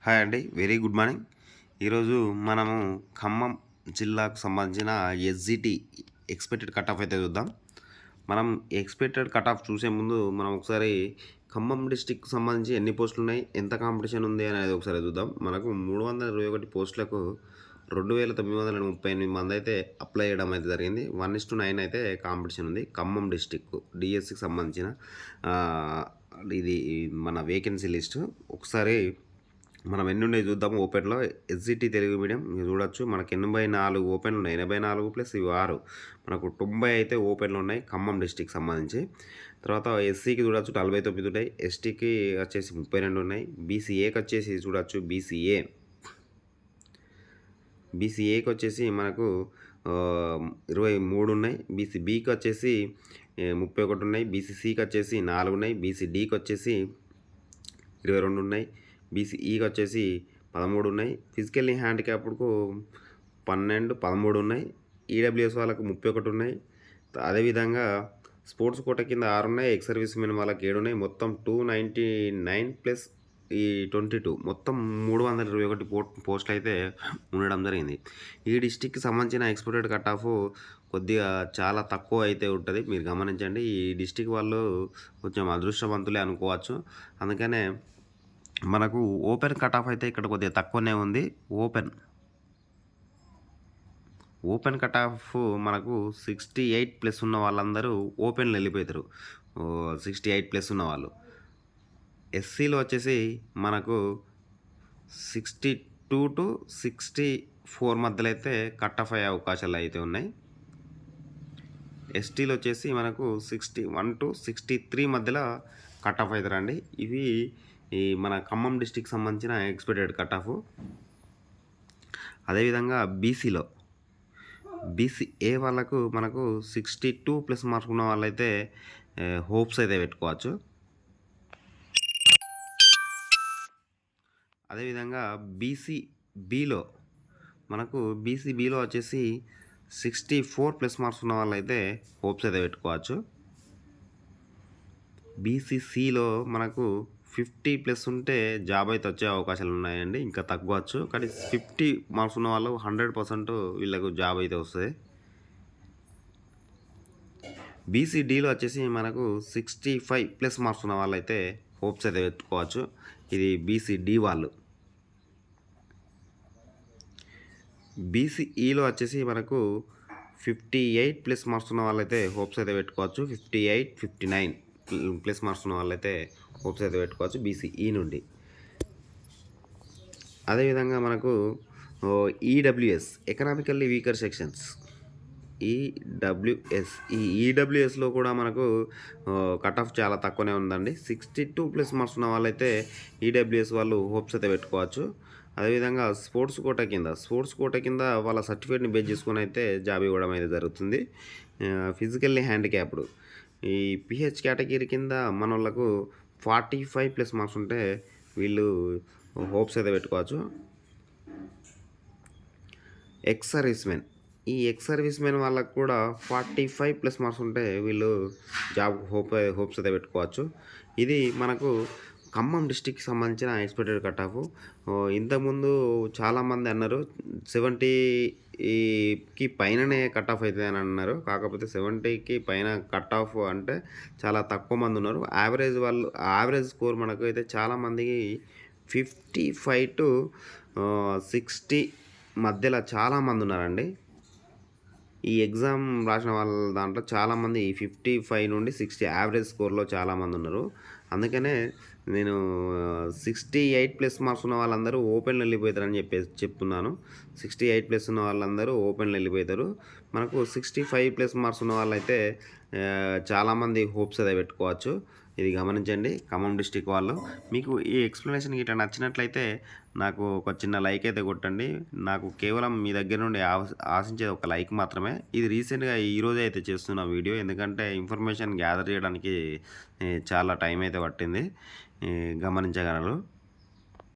Hi అండి, very good morning. ఈరోజు మనము ఖమ్మం జిల్లాకు సంబంధించిన ఎస్జిటి ఎక్స్పెక్టెడ్ కట్ ఆఫ్ అయితే చూద్దాం. మనం ఎక్స్పెక్టెడ్ కట్ ఆఫ్ చూసే ముందు మనం ఒకసారి ఖమ్మం డిస్టిక్కి సంబంధించి ఎన్ని పోస్టులు ఉన్నాయి, ఎంత కాంపిటీషన్ ఉంది అనేది ఒకసారి చూద్దాం. మనకు 321 పోస్టులకు 2938 మంది అయితే అప్లై చేయడం అయితే జరిగింది. 1:9 అయితే కాంపిటీషన్ ఉంది. ఖమ్మం డిస్టిక్ డిఎస్సికి సంబంధించిన ఇది మన వేకెన్సీ లిస్టు. ఒకసారి మనం ఎన్ని ఉన్నాయి చూద్దాము. ఓపెన్లో ఎస్జిటి తెలుగు మీడియం చూడొచ్చు. మనకు 84 ఓపెన్లు ఉన్నాయి. 84 ప్లస్ ఇవి 6, మనకు 90 అయితే ఓపెన్లు ఉన్నాయి ఖమ్మం డిస్టిక్ సంబంధించి. తర్వాత ఎస్సీకి చూడొచ్చు 49 ఉన్నాయి. ఎస్టీకి వచ్చేసి 32 ఉన్నాయి. బీసీఏకి వచ్చేసి చూడొచ్చు బీసీఏకి వచ్చేసి మనకు 23 ఉన్నాయి. బీసీబీకి వచ్చేసి 31 ఉన్నాయి. బీసీసీకి వచ్చేసి 4 ఉన్నాయి. బీసీడీకి వచ్చేసి 22 ఉన్నాయి. బీసీఈకి వచ్చేసి 13 ఉన్నాయి. ఫిజికల్లీ హ్యాండిక్యాప్డ్కు 12, 13 ఉన్నాయి. ఈడబ్ల్యూఎస్ వాళ్ళకు 31 ఉన్నాయి. అదేవిధంగా స్పోర్ట్స్ కోట కింద 6 ఉన్నాయి. ఎక్స్ సర్వీస్ మెన్ వాళ్ళకి 7 ఉన్నాయి. మొత్తం 299 ప్లస్ ఈ 22, మొత్తం 321 పోస్టులు అయితే ఉండడం జరిగింది. ఈ డిస్టిక్కి సంబంధించిన ఎక్స్పెక్టెడ్ కట్ ఆఫ్ కొద్దిగా చాలా తక్కువ అయితే ఉంటుంది, మీరు గమనించండి. ఈ డిస్టిక్ వాళ్ళు కొంచెం అదృష్టవంతులే అనుకోవచ్చు. అందుకనే మనకు ఓపెన్ కట్ ఆఫ్ అయితే ఇక్కడ కొద్దిగా తక్కువనే ఉంది. ఓపెన్ కట్ ఆఫ్ మనకు 68 ప్లస్ ఉన్న వాళ్ళందరూ ఓపెన్లో వెళ్ళిపోతారు. 68 ప్లస్ ఉన్న వాళ్ళు. ఎస్సీలో వచ్చేసి మనకు 62 to 64 మధ్యలో అయితే కట్ ఆఫ్ అయ్యే అవకాశాలు అయితే ఉన్నాయి. ఎస్టీలో వచ్చేసి మనకు 61 to 63 మధ్యలో కట్ ఆఫ్ అవుతారండి. ఇవి ఈ మన ఖమ్మం డిస్టిక్ సంబంధించిన ఎక్స్పెక్టెడ్ కట్ ఆఫ్. అదేవిధంగా బీసీఏ వాళ్ళకు మనకు 62 ప్లస్ మార్క్స్ ఉన్న వాళ్ళైతే హోప్స్ అయితే పెట్టుకోవచ్చు. అదేవిధంగా బీసీబీలో వచ్చేసి 64 ప్లస్ మార్క్స్ ఉన్న వాళ్ళైతే హోప్స్ అయితే పెట్టుకోవచ్చు. బీసీసీలో మనకు 50 ప్లస్ ఉంటే జాబ్ అయితే వచ్చే అవకాశాలు ఉన్నాయండి, ఇంకా తగ్గవచ్చు. కానీ 50 మార్క్స్ ఉన్న వాళ్ళు 100% వీళ్ళకు జాబ్ అయితే వస్తుంది. బీసీడీలో వచ్చేసి మనకు 65 ప్లస్ మార్క్స్ ఉన్న వాళ్ళైతే హోప్స్ అయితే పెట్టుకోవచ్చు. ఇది బీసీడీ వాళ్ళు. బీసీఈలో వచ్చేసి మనకు 58 ప్లస్ మార్క్స్ ఉన్న వాళ్ళైతే హోప్స్ అయితే పెట్టుకోవచ్చు. 58, 59 ప్లస్ మార్క్స్ ఉన్న వాళ్ళైతే హోప్స్ అయితే పెట్టుకోవచ్చు బీసీఈ నుండి. అదేవిధంగా మనకు ఈడబ్ల్యూఎస్ ఎకనామికల్లీ వీకర్ సెక్షన్స్ ఈడబ్ల్యూఎస్లో కూడా మనకు కట్ ఆఫ్ చాలా తక్కువనే ఉందండి. 62 ప్లస్ మార్క్స్ ఉన్న వాళ్ళైతే ఈడబ్ల్యూఎస్ వాళ్ళు హోప్స్ అయితే పెట్టుకోవచ్చు. అదేవిధంగా స్పోర్ట్స్ కోట కింద వాళ్ళ సర్టిఫికేట్ని బేస్ చేసుకొని అయితే జాబ్ ఇవ్వడం అయితే జరుగుతుంది. ఫిజికల్లీ హ్యాండిక్యాప్డ్ ఈ పిహెచ్ కేటగిరీ కింద మన వాళ్ళకు 45 ప్లస్ మార్క్స్ ఉంటే వీళ్ళు హోప్స్ అయితే పెట్టుకోవచ్చు. ఎక్స్ సర్వీస్ మెన్ వాళ్ళకు కూడా 45 ప్లస్ మార్క్స్ ఉంటే వీళ్ళు జాబ్ హోప్స్ అయితే పెట్టుకోవచ్చు. ఇది మనకు ఖమ్మం డిస్టిక్కి సంబంధించిన ఎక్స్పెక్టెడ్ కట్ ఆఫ్. ఇంతకుముందు చాలామంది అన్నారు 70కి పైననే కట్ ఆఫ్ అవుతుంది అని అన్నారు. కాకపోతే 70కి పైన కట్ ఆఫ్ అంటే చాలా తక్కువ మంది ఉన్నారు. యావరేజ్ స్కోర్ మనకు అయితే చాలామందికి 55 to 60 మధ్యలో చాలామంది ఉన్నారండి. ఈ ఎగ్జామ్ రాసిన వాళ్ళ దాంట్లో చాలామంది 55 నుండి 60 యావరేజ్ స్కోర్లో చాలామంది ఉన్నారు. అందుకనే నేను 68 ప్లస్ మార్క్స్ ఉన్న వాళ్ళందరూ ఓపెన్లో వెళ్ళిపోతారని చెప్తున్నాను. 68 ప్లస్ ఉన్న వాళ్ళందరూ ఓపెన్లో వెళ్ళిపోతారు. మనకు 65 ప్లస్ మార్క్స్ ఉన్న వాళ్ళైతే చాలామంది హోప్స్ అయితే పెట్టుకోవచ్చు. ఇది గమనించండి ఖమ్మం డిస్టిక్ వాళ్ళు. మీకు ఈ ఎక్స్ప్లెనేషన్ గిట్లా నచ్చినట్లయితే నాకు ఒక చిన్న లైక్ అయితే కొట్టండి. నాకు కేవలం మీ దగ్గర నుండి ఆశించేది ఒక లైక్ మాత్రమే. ఇది రీసెంట్గా ఈరోజు అయితే చేస్తున్న వీడియో, ఎందుకంటే ఇన్ఫర్మేషన్ గ్యాదర్ చేయడానికి చాలా టైం అయితే పట్టింది, గమనించగలరు.